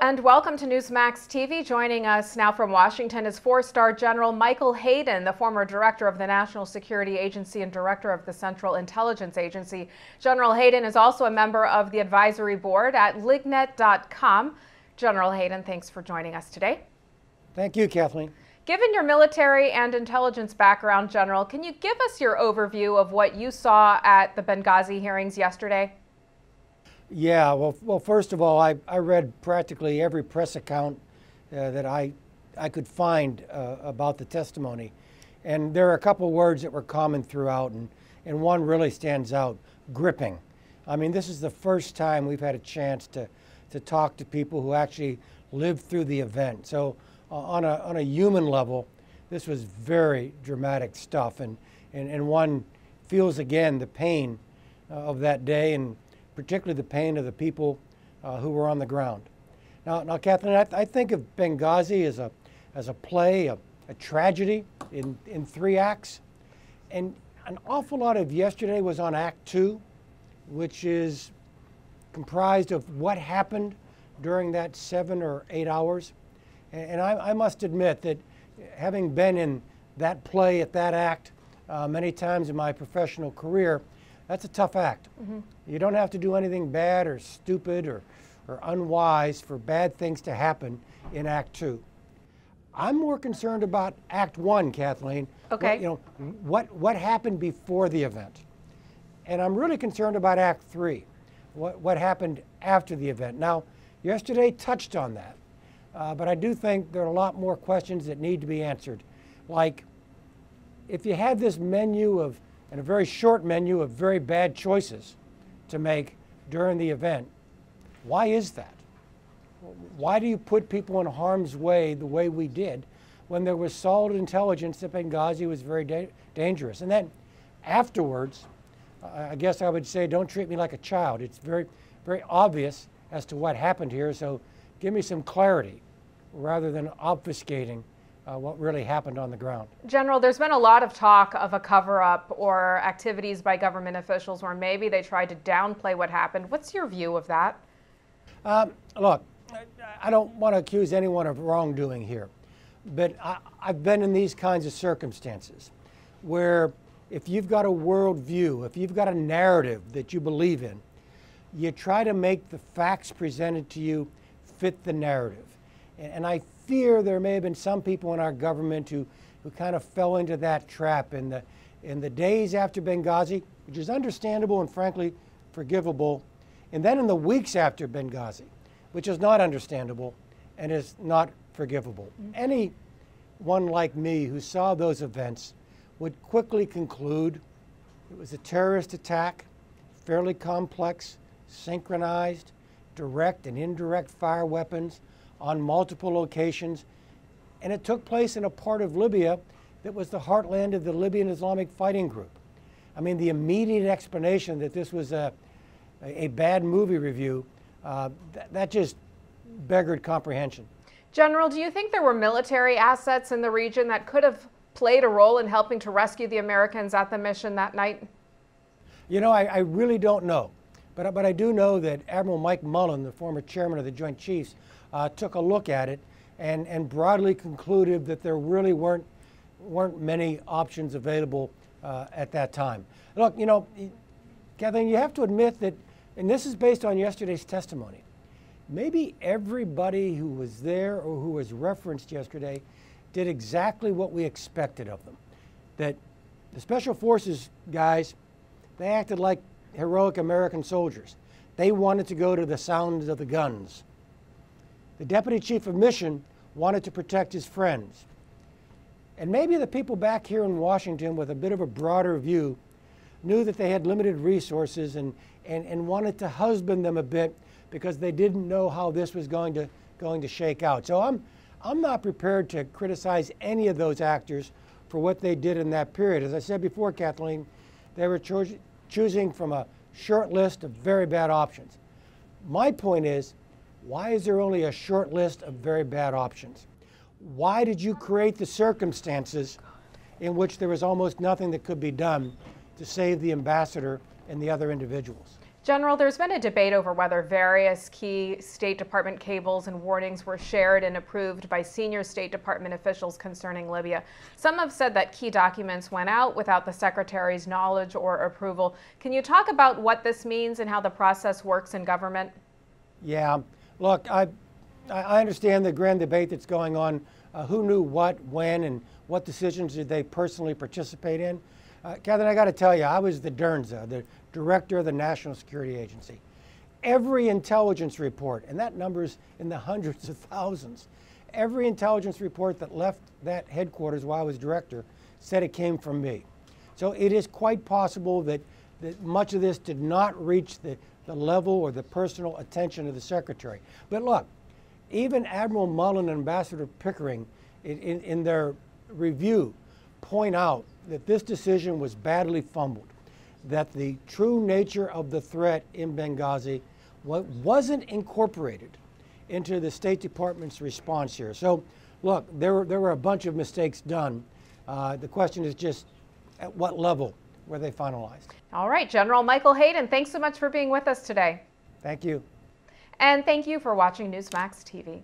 And welcome to Newsmax TV. Joining us now from Washington is four-star General Michael Hayden, the former director of the National Security Agency and director of the Central Intelligence Agency. General Hayden is also a member of the advisory board at lignet.com. General Hayden, thanks for joining us today. Thank you, Kathleen. Given your military and intelligence background, General, can you give us your overview of what you saw at the Benghazi hearings yesterday? Yeah, well, first of all, I read practically every press account that I could find about the testimony. And there are a couple words that were common throughout, and one really stands out: gripping. I mean, this is the first time we've had a chance to talk to people who actually lived through the event. So on a human level, this was very dramatic stuff, and one feels again the pain of that day, and particularly the pain of the people who were on the ground. Now, Kathleen, I think of Benghazi as a play, a tragedy in three acts, and an awful lot of yesterday was on Act 2, which is comprised of what happened during that 7 or 8 hours. And I must admit that having been in that play at that act many times in my professional career, that's a tough act. Mm-hmm. You don't have to do anything bad or stupid or unwise for bad things to happen in Act 2. I'm more concerned about Act 1, Kathleen. Okay. What happened before the event? And I'm really concerned about Act 3, what happened after the event. Now, yesterday touched on that, but I do think there are a lot more questions that need to be answered. Like, if you had this menu and a very short menu of very bad choices to make during the event, why is that? Why do you put people in harm's way the way we did when there was solid intelligence that Benghazi was very dangerous? And then afterwards, I guess I would say, don't treat me like a child. It's very, very obvious as to what happened here, so give me some clarity rather than obfuscating what really happened on the ground. General, there's been a lot of talk of a cover-up or activities by government officials where maybe they tried to downplay what happened. What's your view of that? Look, I don't want to accuse anyone of wrongdoing here, but I've been in these kinds of circumstances where if you've got a worldview, if you've got a narrative that you believe in, you try to make the facts presented to you fit the narrative. And I fear there may have been some people in our government who kind of fell into that trap in the days after Benghazi, which is understandable and frankly forgivable, and then in the weeks after Benghazi, which is not understandable and is not forgivable. Mm-hmm. Anyone like me who saw those events would quickly conclude it was a terrorist attack, fairly complex, synchronized, direct and indirect fire weapons on multiple locations, and it took place in a part of Libya that was the heartland of the Libyan Islamic Fighting Group. I mean, the immediate explanation that this was a bad movie review, that just beggared comprehension. General, do you think there were military assets in the region that could have played a role in helping to rescue the Americans at the mission that night? You know, I really don't know. But I do know that Admiral Mike Mullen, the former chairman of the Joint Chiefs, took a look at it and broadly concluded that there really weren't many options available at that time. Look, you know, Kathleen, you have to admit that, and this is based on yesterday's testimony, maybe everybody who was there or who was referenced yesterday did exactly what we expected of them. That the Special Forces guys, they acted like heroic American soldiers. They wanted to go to the sounds of the guns. The Deputy Chief of Mission wanted to protect his friends. And maybe the people back here in Washington with a bit of a broader view knew that they had limited resources and wanted to husband them a bit because they didn't know how this was going to shake out. So I'm not prepared to criticize any of those actors for what they did in that period. As I said before, Kathleen, they were choosing from a short list of very bad options. My point is, why is there only a short list of very bad options? Why did you create the circumstances in which there was almost nothing that could be done to save the ambassador and the other individuals? General, there's been a debate over whether various key State Department cables and warnings were shared and approved by senior State Department officials concerning Libya. Some have said that key documents went out without the Secretary's knowledge or approval. Can you talk about what this means and how the process works in government? Yeah, look, I understand the grand debate that's going on. Who knew what, when, and what decisions did they personally participate in? Catherine, I got to tell you, I was the DERNSA, the Director of the National Security Agency. Every intelligence report, and that number's in the hundreds of thousands, every intelligence report that left that headquarters while I was director said it came from me. So it is quite possible that much of this did not reach the level or the personal attention of the Secretary. But look, even Admiral Mullen and Ambassador Pickering in their review point out that this decision was badly fumbled, that the true nature of the threat in Benghazi wasn't incorporated into the State Department's response here. So look, there were a bunch of mistakes done. The question is just at what level were they finalized? All right, General Michael Hayden, thanks so much for being with us today. Thank you. And thank you for watching Newsmax TV.